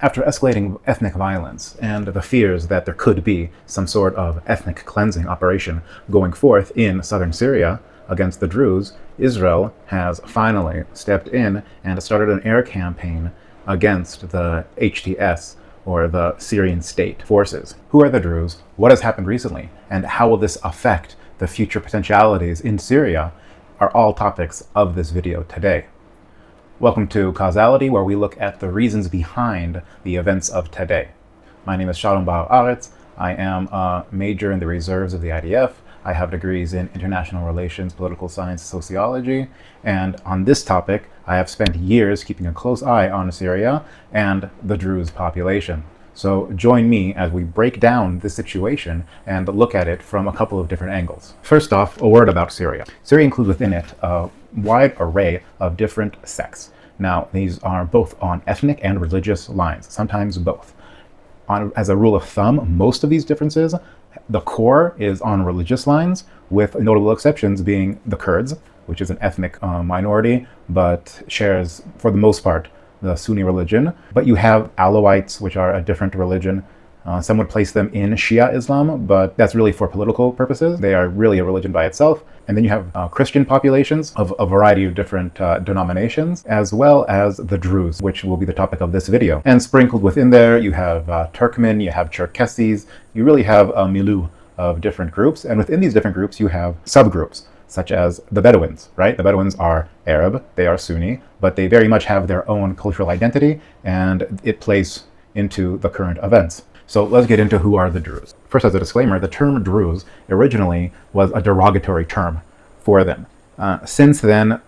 After escalating ethnic violence and the fears that there could be some sort of ethnic cleansing operation going forth in southern Syria against the Druze, Israel has finally stepped in and started an air campaign against the HTS, or the Syrian state forces. Who are the Druze? What has happened recently? And how will this affect the future potentialities in Syria are all topics of this video today. Welcome to Causality, where we look at the reasons behind the events of today. My name is Shalom Bar Aretz. I am a major in the reserves of the IDF. I have degrees in international relations, political science, sociology, and on this topic, I have spent years keeping a close eye on Syria and the Druze population. So join me as we break down this situation and look at it from a couple of different angles. First off, a word about Syria. Syria includes within it a wide array of different sects. Now, these are both on ethnic and religious lines, sometimes both. As a rule of thumb, most of these differences, the core is on religious lines, with notable exceptions being the Kurds, which is an ethnic minority, but shares, for the most part, the Sunni religion. But you have Alawites, which are a different religion. Some would place them in Shia Islam, but that's really for political purposes. They are really a religion by itself. And then you have Christian populations of a variety of different denominations, as well as the Druze, which will be the topic of this video. And sprinkled within there, you have Turkmen, you have Cherkessis, you really have a milieu of different groups. And within these different groups, you have subgroups, such as the Bedouins, right? The Bedouins are Arab, they are Sunni, but they very much have their own cultural identity, and it plays into the current events. So let's get into who are the Druze. First, as a disclaimer, the term Druze originally was a derogatory term for them. Since then,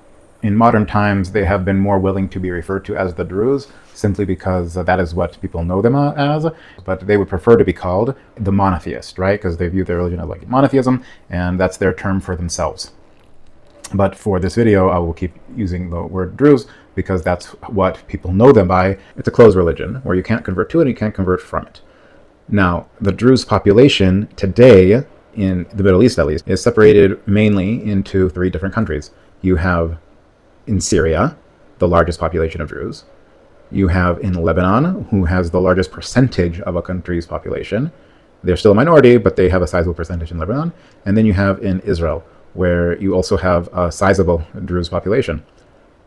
in modern times, they have been more willing to be referred to as the Druze, simply because that is what people know them as, but they would prefer to be called the monotheist, right? Because they view their religion as like monotheism, and that's their term for themselves. But for this video, I will keep using the word Druze because that's what people know them by. It's a closed religion where you can't convert to it and you can't convert from it. Now, the Druze population today, in the Middle East at least, is separated mainly into three different countries. You have in Syria, the largest population of Druze. You have in Lebanon, who has the largest percentage of a country's population. They're still a minority, but they have a sizable percentage in Lebanon. And then you have in Israel, where you also have a sizable Druze population.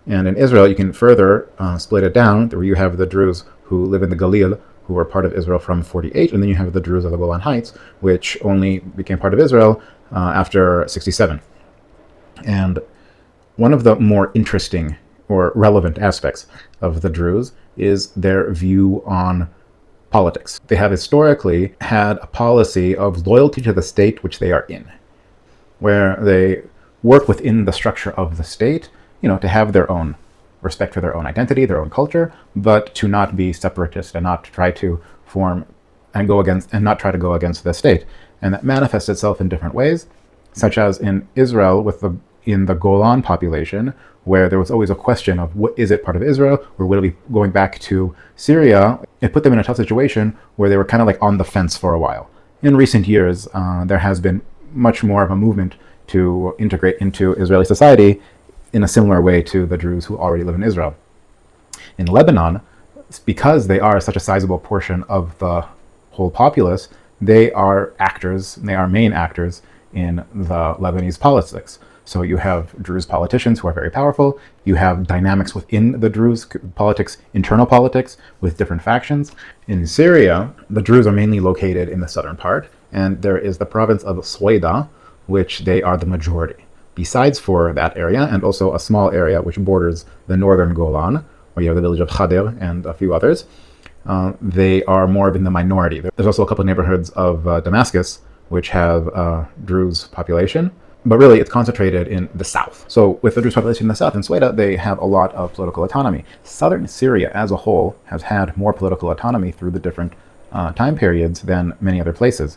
And in Israel, you can further split it down, where you have the Druze who live in the Galil, who were part of Israel from 48, and then you have the Druze of the Golan Heights, which only became part of Israel after 67. And one of the more interesting or relevant aspects of the Druze is their view on politics. They have historically had a policy of loyalty to the state which they are in, where they work within the structure of the state, to have their own respect for their own identity, their own culture, but to not be separatist and not try to form and not try to go against the state. And that manifests itself in different ways, such as in Israel in the Golan population, where there was always a question of is it part of Israel or will it be going back to Syria? It put them in a tough situation where they were kind of like on the fence for a while. In recent years, there has been much more of a movement to integrate into Israeli society in a similar way to the Druze who already live in Israel. In Lebanon, because they are such a sizable portion of the whole populace, they are main actors in the Lebanese politics. So you have Druze politicians who are very powerful. You have dynamics within the Druze politics, internal politics with different factions. In Syria, the Druze are mainly located in the southern part, and there is the province of Suwaida, which they are the majority. Besides for that area, and also a small area which borders the northern Golan, where you have the village of Khadir and a few others, they are more in the minority. There's also a couple of neighborhoods of Damascus which have Druze population, but really it's concentrated in the south. So with the Druze population in the south, in Suwaida, they have a lot of political autonomy. Southern Syria as a whole has had more political autonomy through the different time periods than many other places.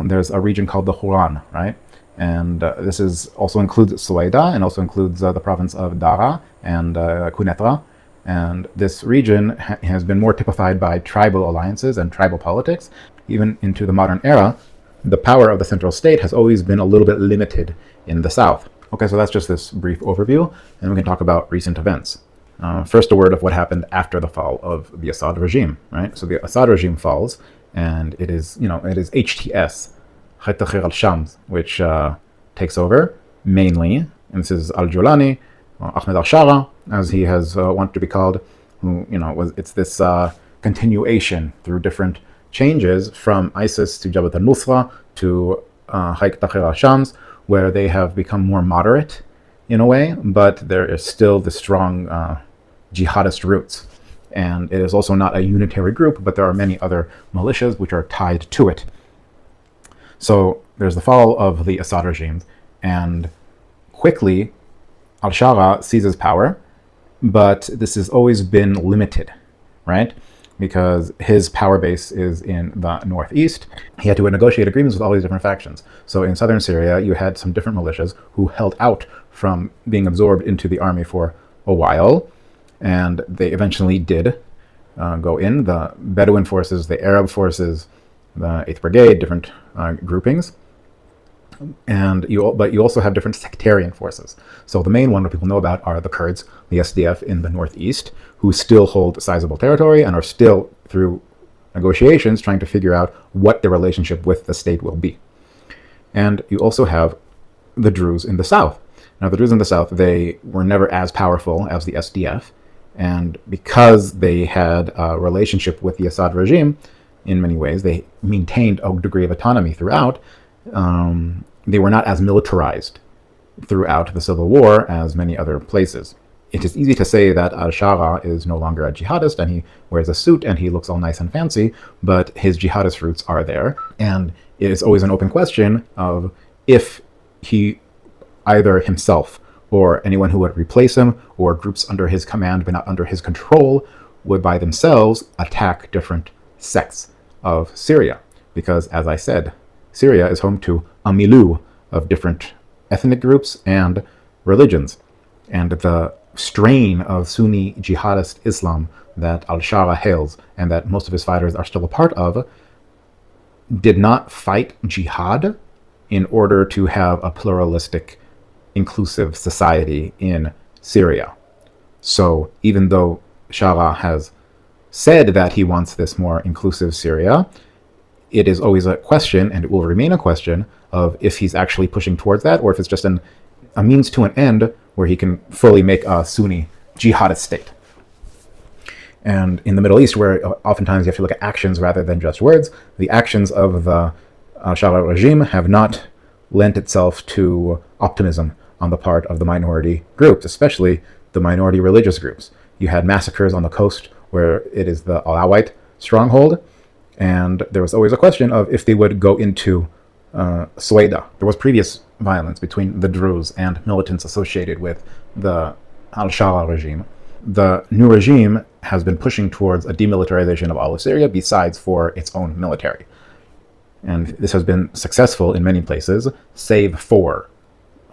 There's a region called the Huran, right? And this also includes Suwaida and also includes the province of Dara and Quneitra. And this region has been more typified by tribal alliances and tribal politics. Even into the modern era, the power of the central state has always been a little bit limited in the south. Okay, so that's just this brief overview, and we can talk about recent events. First, a word of what happened after the fall of the Assad regime, right? So the Assad regime falls, and it is HTS, Hayat Tahrir al-Shams, which takes over mainly, and this is al-Julani, Ahmed al-Shara, as he has wanted to be called, who, it's this continuation through different changes from ISIS to Jabhat al-Nusra to Hayat Tahrir al-Shams, where they have become more moderate in a way, but there is still the strong jihadist roots. And it is also not a unitary group, but there are many other militias which are tied to it. So there's the fall of the Assad regime, and quickly al-Shara seizes power, but this has always been limited, right? Because his power base is in the northeast. He had to negotiate agreements with all these different factions. So in southern Syria, you had some different militias who held out from being absorbed into the army for a while, and they eventually did go in. The Bedouin forces, the Arab forces, the 8th Brigade, different groupings. But you also have different sectarian forces. So the main one that people know about are the Kurds, the SDF in the northeast, who still hold sizable territory and are still, through negotiations, trying to figure out what their relationship with the state will be. And you also have the Druze in the south. Now, the Druze in the south, they were never as powerful as the SDF, and because they had a relationship with the Assad regime, in many ways, they maintained a degree of autonomy throughout. They were not as militarized throughout the civil war as many other places. It is easy to say that al-Shara is no longer a jihadist, and he wears a suit and he looks all nice and fancy, but his jihadist roots are there. And it is always an open question of if he, either himself or anyone who would replace him, or groups under his command but not under his control, would by themselves attack different sects of Syria. Because, as I said, Syria is home to a milieu of different ethnic groups and religions. And the strain of Sunni jihadist Islam that al-Shara hails, and that most of his fighters are still a part of, did not fight jihad in order to have a pluralistic, inclusive society in Syria. So even though Shara has said that he wants this more inclusive Syria, it is always a question, and it will remain a question, of if he's actually pushing towards that, or if it's just a means to an end where he can fully make a Sunni jihadist state. And in the Middle East, where oftentimes you have to look at actions rather than just words, the actions of the al-Shara regime have not lent itself to optimism on the part of the minority groups, especially the minority religious groups. You had massacres on the coast where it is the Alawite stronghold, and there was always a question of if they would go into Suwaida. There was previous violence between the Druze and militants associated with the al-Shara regime. The new regime has been pushing towards a demilitarization of all of Syria besides for its own military. And this has been successful in many places, save for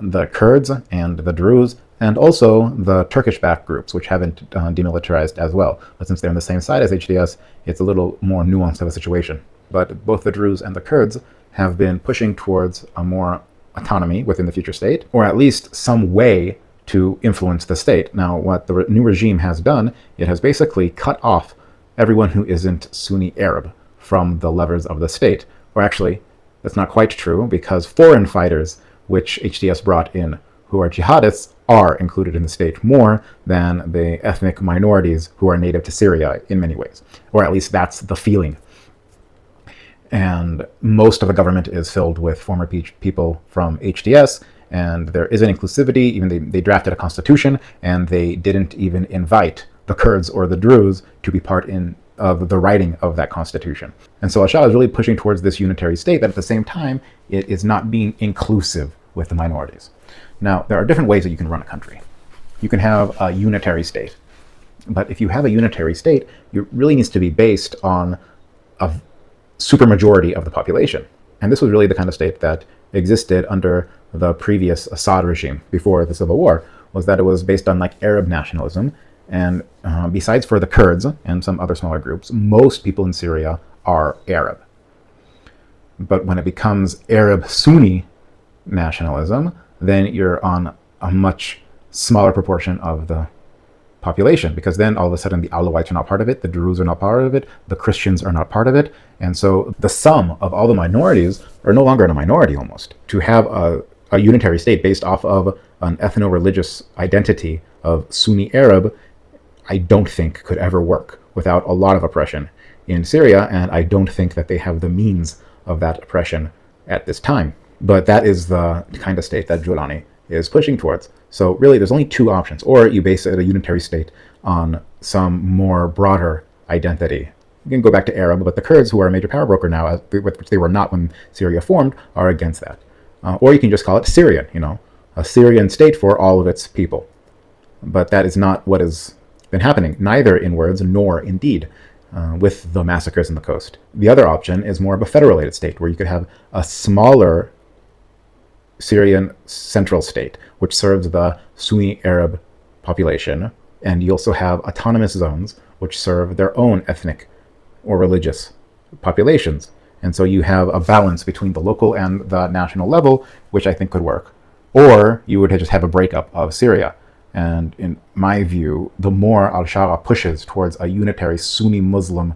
the Kurds and the Druze, and also the Turkish-backed groups, which haven't demilitarized as well. But since they're on the same side as HDS, it's a little more nuanced of a situation. But both the Druze and the Kurds have been pushing towards a more autonomy within the future state, or at least some way to influence the state. Now, what the new regime has done, it has basically cut off everyone who isn't Sunni Arab from the levers of the state. Or actually, that's not quite true, because foreign fighters, which HDS brought in, who are jihadists, are included in the state more than the ethnic minorities who are native to Syria in many ways. Or at least that's the feeling. And most of the government is filled with former people from HDS, and there is an inclusivity. Even they drafted a constitution, and they didn't even invite the Kurds or the Druze to be part of the writing of that constitution. And so al-Shara is really pushing towards this unitary state, but at the same time, it is not being inclusive with the minorities. Now, there are different ways that you can run a country. You can have a unitary state, but if you have a unitary state, it really needs to be based on a supermajority of the population. And this was really the kind of state that existed under the previous Assad regime before the civil war, was that it was based on like Arab nationalism. And besides for the Kurds and some other smaller groups, most people in Syria are Arab. But when it becomes Arab Sunni nationalism, then you're on a much smaller proportion of the population, because then all of a sudden the Alawites are not part of it, the Druze are not part of it, the Christians are not part of it, and so the sum of all the minorities are no longer in a minority almost. To have a unitary state based off of an ethno-religious identity of Sunni Arab, I don't think could ever work without a lot of oppression in Syria, and I don't think that they have the means of that oppression at this time. But that is the kind of state that Giuliani is pushing towards. So really there's only two options: or you base a unitary state on some more broader identity. You can go back to Arab, but the Kurds, who are a major power broker now, which they were not when Syria formed, are against that. Or you can just call it Syrian, a Syrian state for all of its people. But that is not what has been happening, neither in words nor in deed, with the massacres in the coast. The other option is more of a federated state, where you could have a smaller Syrian central state, which serves the Sunni Arab population, and you also have autonomous zones, which serve their own ethnic or religious populations. And so you have a balance between the local and the national level, which I think could work. Or you would just have a breakup of Syria. And in my view, the more al-Shara pushes towards a unitary Sunni Muslim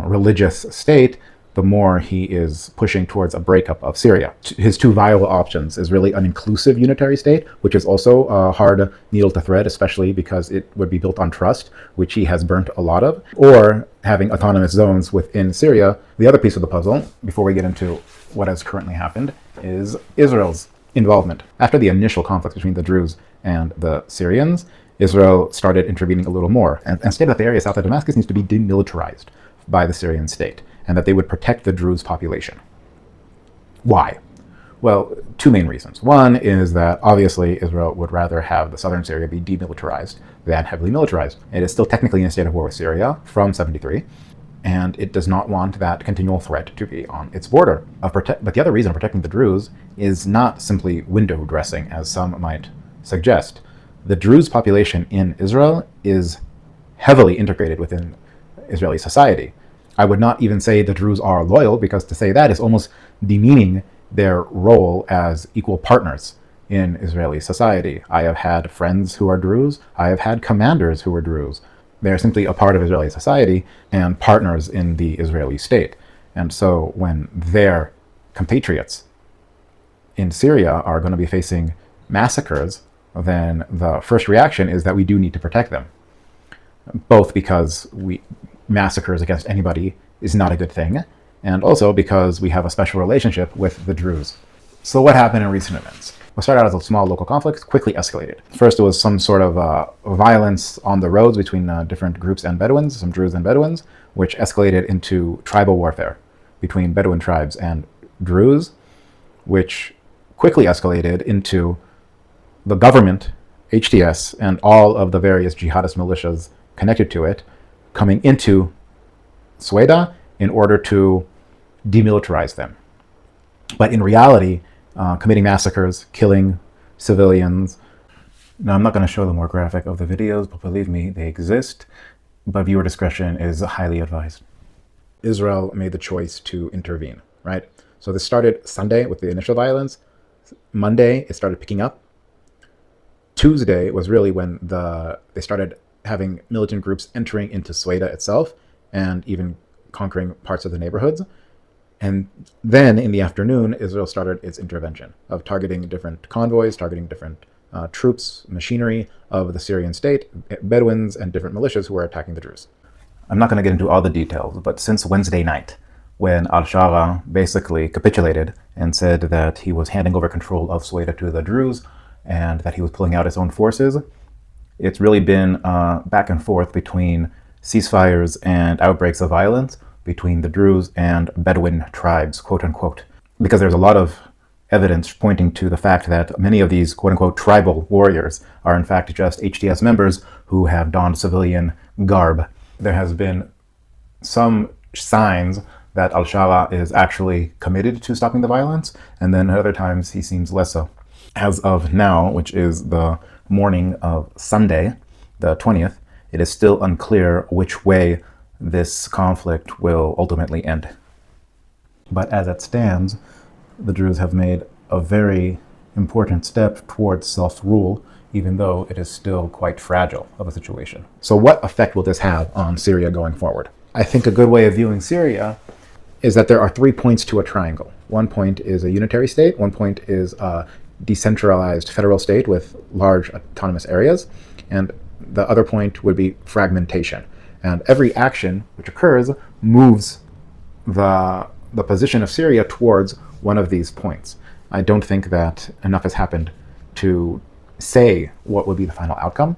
religious state, the more he is pushing towards a breakup of Syria. His two viable options is really an inclusive unitary state, which is also a hard needle to thread, especially because it would be built on trust, which he has burnt a lot of, or having autonomous zones within Syria. The other piece of the puzzle, before we get into what has currently happened, is Israel's involvement. After the initial conflict between the Druze and the Syrians, Israel started intervening a little more and stated that the area south of Damascus needs to be demilitarized by the Syrian state, and that they would protect the Druze population. Why? Well, two main reasons. One is that obviously Israel would rather have the southern Syria be demilitarized than heavily militarized. It is still technically in a state of war with Syria from 73, and it does not want that continual threat to be on its border. But the other reason of protecting the Druze is not simply window dressing, as some might suggest. The Druze population in Israel is heavily integrated within Israeli society. I would not even say the Druze are loyal, because to say that is almost demeaning their role as equal partners in Israeli society. I have had friends who are Druze. I have had commanders who are Druze. They're simply a part of Israeli society and partners in the Israeli state. And so when their compatriots in Syria are going to be facing massacres, then the first reaction is that we do need to protect them. Both because massacres against anybody is not a good thing, and also because we have a special relationship with the Druze. So what happened in recent events? What started out as a small local conflict quickly escalated. First, it was some sort of violence on the roads between different groups and Bedouins, some Druze and Bedouins, which escalated into tribal warfare between Bedouin tribes and Druze, which quickly escalated into the government, HTS, and all of the various jihadist militias connected to it coming into Sueda in order to demilitarize them. But in reality, committing massacres, killing civilians. Now, I'm not going to show the more graphic of the videos, but believe me, they exist, but viewer discretion is highly advised. Israel made the choice to intervene, right? So this started Sunday with the initial violence. Monday, it started picking up. Tuesday was really when they started having militant groups entering into Sueda itself and even conquering parts of the neighborhoods. And then in the afternoon, Israel started its intervention of targeting different convoys, targeting different troops, machinery of the Syrian state, Bedouins, and different militias who were attacking the Druze. I'm not going to get into all the details, but since Wednesday night, when al-Shara basically capitulated and said that he was handing over control of Sueda to the Druze and that he was pulling out his own forces, it's really been back and forth between ceasefires and outbreaks of violence between the Druze and Bedouin tribes, quote unquote, because there's a lot of evidence pointing to the fact that many of these quote unquote tribal warriors are in fact just HTS members who have donned civilian garb. There has been some signs that al-Shara is actually committed to stopping the violence, and then at other times he seems less so. As of now, which is the morning of Sunday, the 20th, it is still unclear which way this conflict will ultimately end. But as it stands, the Druze have made a very important step towards self-rule even though it is still quite fragile of a situation. So what effect will this have on Syria going forward? I think a good way of viewing Syria is that there are 3 points to a triangle. One point is a unitary state, one point is a decentralized federal state with large autonomous areas, and the other point would be fragmentation. And every action which occurs moves the position of Syria towards one of these points. I don't think that enough has happened to say what would be the final outcome,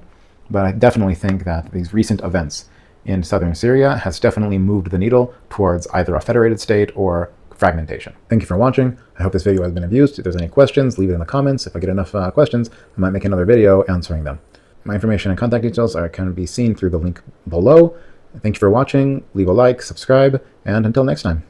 but I definitely think that these recent events in southern Syria has definitely moved the needle towards either a federated state or fragmentation. Thank you for watching. I hope this video has been of use. If there's any questions, leave it in the comments. If I get enough questions, I might make another video answering them. My information and contact details can be seen through the link below. Thank you for watching. Leave a like, subscribe, and until next time.